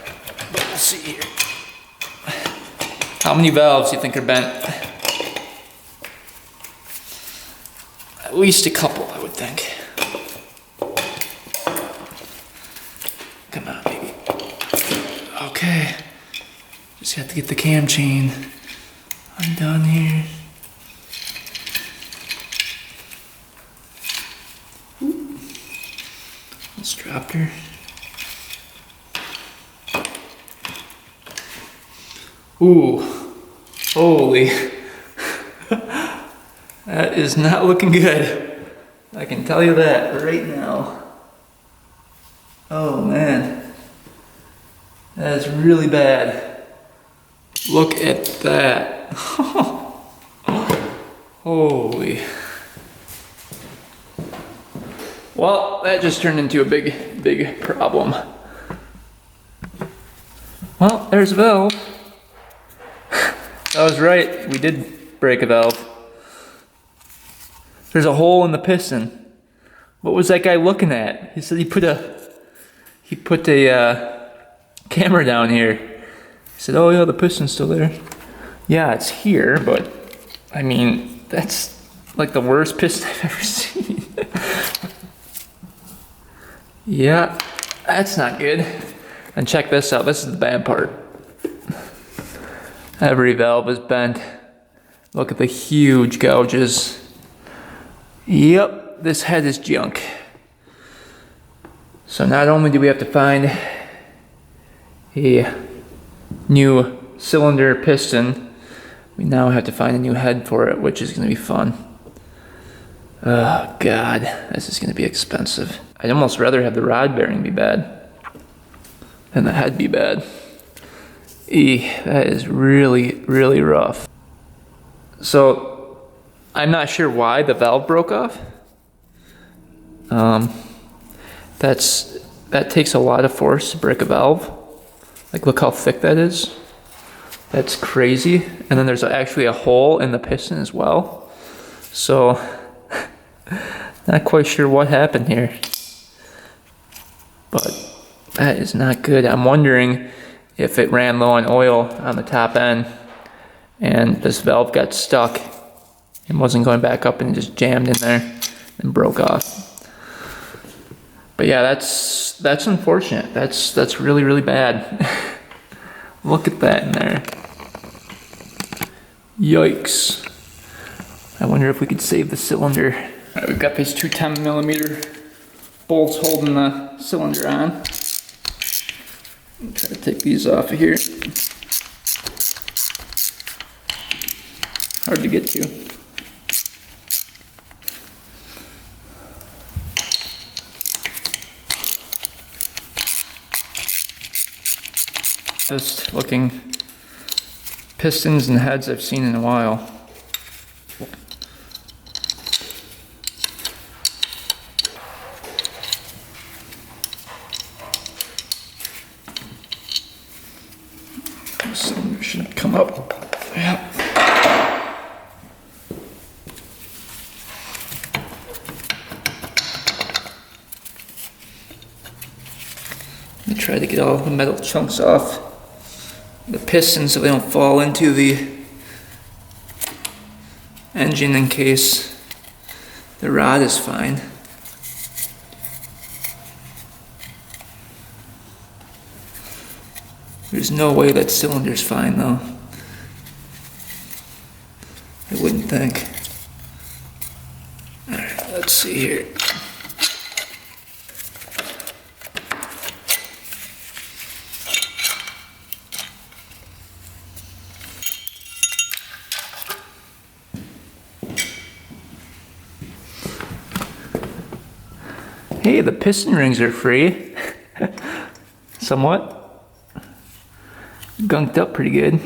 Speaker 1: But we'll see here. How many valves do you think are bent? At least a couple, I would think. Come on, baby. Okay. Just have to get the cam chain undone here. Ooh. Almost dropped her. Ooh, holy. That is not looking good. I can tell you that right now. Oh man. That is really bad. Look at that. Holy. Well, that just turned into a big problem. Well, there's a valve. I was right, we did break a valve. There's a hole in the piston. What was that guy looking at? He said he put a camera down here. He said, oh yeah, the piston's still there. Yeah, it's here, but I mean, that's like the worst piston I've ever seen. Yeah, that's not good. And check this out, this is the bad part. Every valve is bent. Look at the huge gouges. Yep, this head is junk. So not only do we have to find a new cylinder piston, we now have to find a new head for it, which is going to be fun. Oh God, this is going to be expensive. I'd almost rather have the rod bearing be bad than the head be bad. That is really, really rough. So, I'm not sure why the valve broke off. That takes a lot of force to break a valve. Like, look how thick that is. That's crazy. And then there's actually a hole in the piston as well. So, not quite sure what happened here. But that is not good. I'm wondering if it ran low on oil on the top end and this valve got stuck and wasn't going back up and it just jammed in there and broke off. But yeah, that's unfortunate. That's really, really bad. Look at that in there. Yikes. I wonder if we could save the cylinder. All right, we've got these two 10mm bolts holding the cylinder on. Try to take these off of here. Hard to get to. Best looking pistons and heads I've seen in a while. The cylinder should come up. Yeah. Let me try to get all the metal chunks off the pistons so they don't fall into the engine in case the rod is fine. There's no way that cylinder's fine though. I wouldn't think. Alright, let's see here. Hey, the piston rings are free. Somewhat. Gunked up pretty good.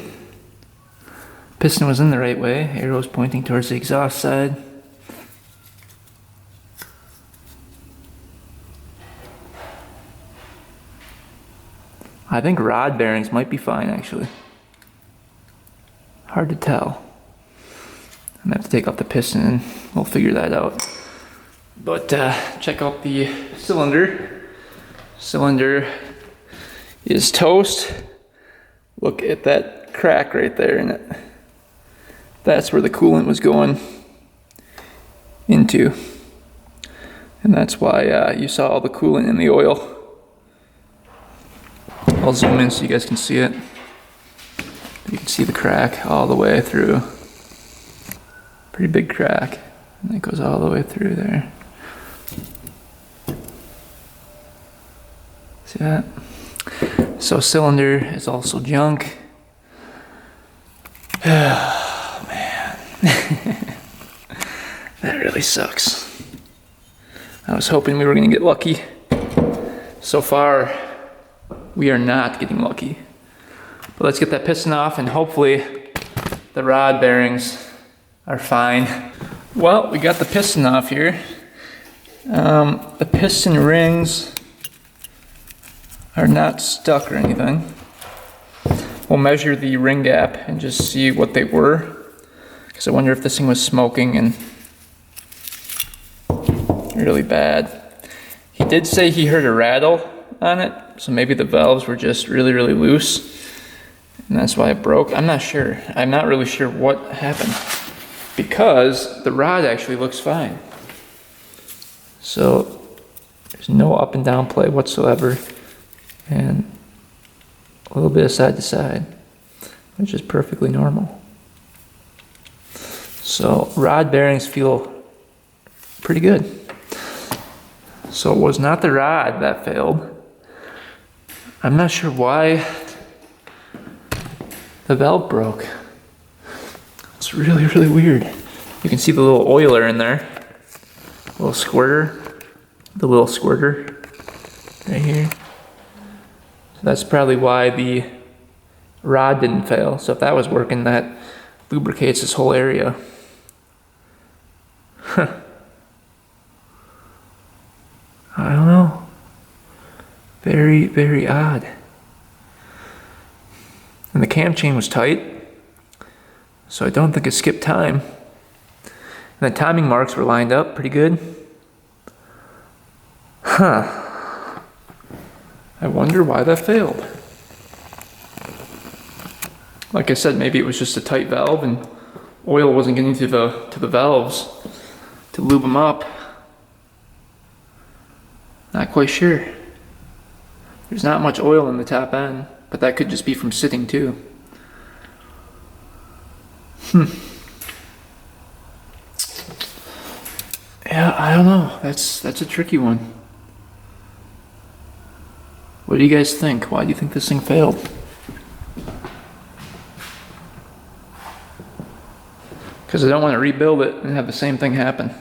Speaker 1: Piston was in the right way. Arrow's pointing towards the exhaust side. I think rod bearings might be fine actually. Hard to tell. I'm gonna have to take off the piston and we'll figure that out. But check out the cylinder. Cylinder is toast. Look at that crack right there in it. That's where the coolant was going into. And that's why you saw all the coolant in the oil. I'll zoom in so you guys can see it. You can see the crack all the way through. Pretty big crack. And it goes all the way through there. See that? So cylinder is also junk. Oh man. That really sucks. I was hoping we were gonna get lucky. So far, we are not getting lucky. But let's get that piston off and hopefully the rod bearings are fine. Well, we got the piston off here. The piston rings are not stuck or anything. We'll measure the ring gap and just see what they were, because I wonder if this thing was smoking and really bad. He did say he heard a rattle on it, so maybe the valves were just really loose and that's why it broke. I'm not sure. I'm not really sure what happened, because the rod actually looks fine. So there's no up and down play whatsoever, and a little bit of side to side, which is perfectly normal. So rod bearings feel pretty good. So it was not the rod that failed. I'm not sure why the valve broke. It's really weird. You can see the little oiler in there, little squirter, the little squirter right here. So that's probably why the rod didn't fail. So if that was working, that lubricates this whole area. Huh. I don't know. Very odd. And the cam chain was tight, so I don't think it skipped time. And the timing marks were lined up pretty good. Huh. I wonder why that failed. Like I said, maybe it was just a tight valve and oil wasn't getting to the valves to lube them up. Not quite sure. There's not much oil in the top end, but that could just be from sitting too. Yeah, I don't know. That's a tricky one. What do you guys think? Why do you think this thing failed? Because I don't want to rebuild it and have the same thing happen.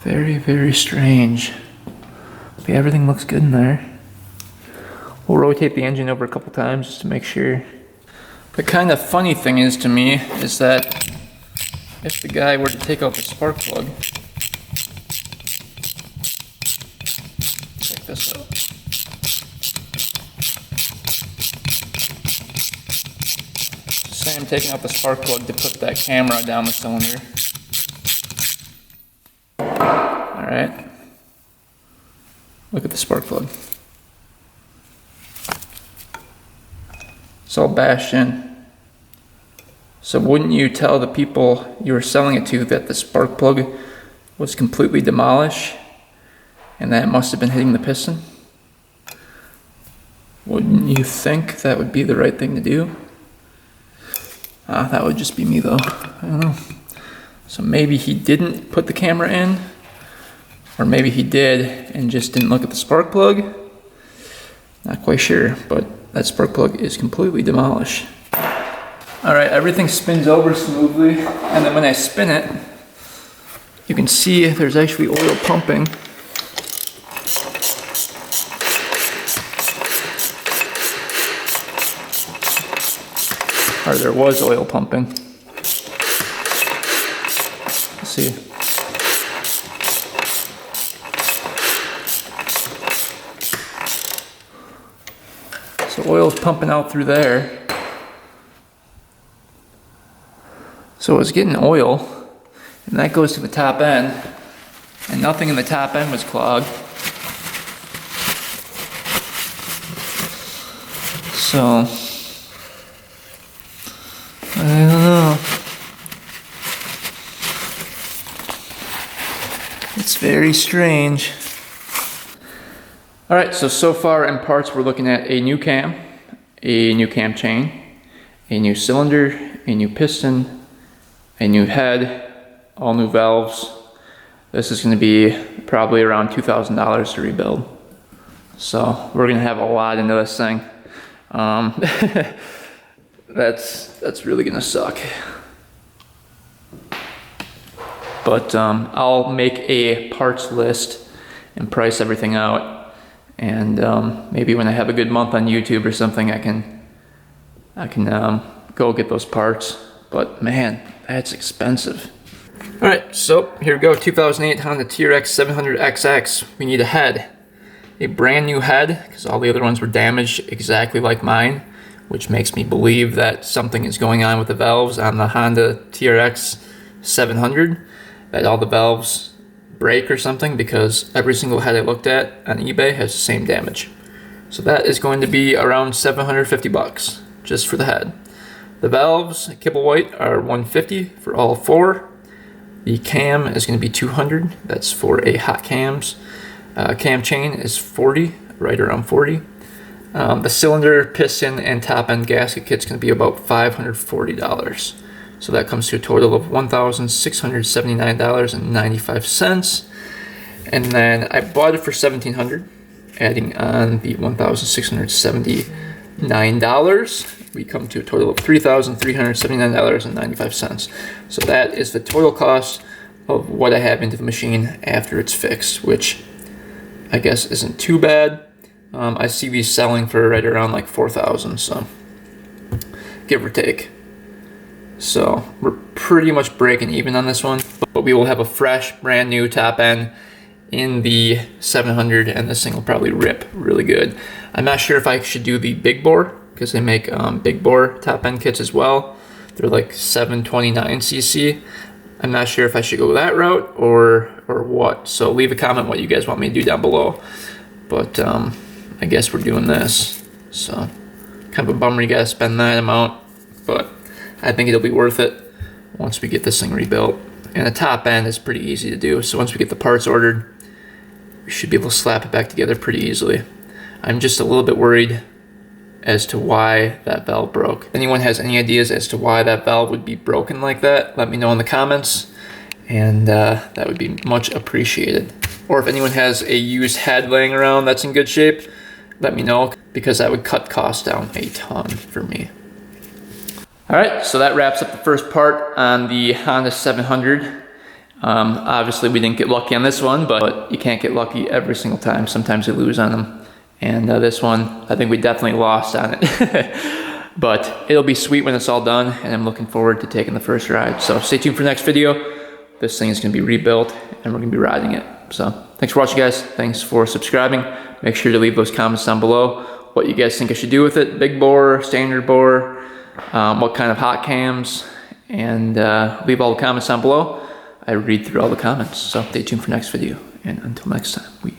Speaker 1: Very, very strange. But everything looks good in there. We'll rotate the engine over a couple times just to make sure. The kind of funny thing is to me is that if the guy were to take out the spark plug, check this out. Say I'm taking out the spark plug to put that camera down the cylinder. Alright. Look at the spark plug. It's all bashed in. So wouldn't you tell the people you were selling it to that the spark plug was completely demolished and that it must have been hitting the piston? Wouldn't you think that would be the right thing to do? That would just be me though. I don't know. So maybe he didn't put the camera in, or maybe he did and just didn't look at the spark plug. Not quite sure, but that spark plug is completely demolished. Alright, everything spins over smoothly, and then when I spin it, you can see there's actually oil pumping. Or there was oil pumping. Let's see. So oil's pumping out through there. So it's getting oil, and that goes to the top end, and nothing in the top end was clogged. So, I don't know. It's very strange. Alright, so far in parts we're looking at a new cam chain, a new cylinder, a new piston, a new head, all new valves. This is going to be probably around $2,000 to rebuild. So we're going to have a lot into this thing. That's really going to suck. But I'll make a parts list and price everything out. And maybe when I have a good month on YouTube or something, I can go get those parts. But man, that's expensive. Alright, so here we go, 2008 Honda TRX 700xx. We need a head. A brand new head, because all the other ones were damaged exactly like mine, which makes me believe that something is going on with the valves on the Honda TRX 700, that all the valves break or something, because every single head I looked at on eBay has the same damage. So that is going to be around 750 bucks just for the head. The valves, kibble white, are 150 for all four. The cam is going to be 200. That's for a hot cams. Cam chain is 40, right around 40. The cylinder, piston, and top end gasket kit's going to be about $540. So that comes to a total of $1,679.95. And then I bought it for $1,700, adding on the $1,679. We come to a total of $3,379.95. So that is the total cost of what I have into the machine after it's fixed, which I guess isn't too bad. I see these selling for right around like $4,000, so give or take. So we're pretty much breaking even on this one, but we will have a fresh, brand new top end in the 700, and this thing will probably rip really good. I'm not sure if I should do the big bore, because they make big bore top end kits as well. They're like 729cc. I'm not sure if I should go that route or what. So leave a comment what you guys want me to do down below. But I guess we're doing this. So kind of a bummer you gotta spend that amount, but I think it'll be worth it once we get this thing rebuilt. And the top end is pretty easy to do. So once we get the parts ordered, we should be able to slap it back together pretty easily. I'm just a little bit worried as to why that valve broke. If anyone has any ideas as to why that valve would be broken like that, let me know in the comments, and that would be much appreciated. Or if anyone has a used head laying around that's in good shape, let me know, because that would cut costs down a ton for me. All right, so that wraps up the first part on the Honda 700. Obviously we didn't get lucky on this one, but you can't get lucky every single time. Sometimes you lose on them. And this one, I think we definitely lost on it. But it'll be sweet when it's all done, and I'm looking forward to taking the first ride. So stay tuned for the next video. This thing is gonna be rebuilt, and we're gonna be riding it. So thanks for watching, guys. Thanks for subscribing. Make sure to leave those comments down below what you guys think I should do with it. Big bore, standard bore, what kind of hot cams, and leave all the comments down below. I read through all the comments. So stay tuned for next video, and until next time, we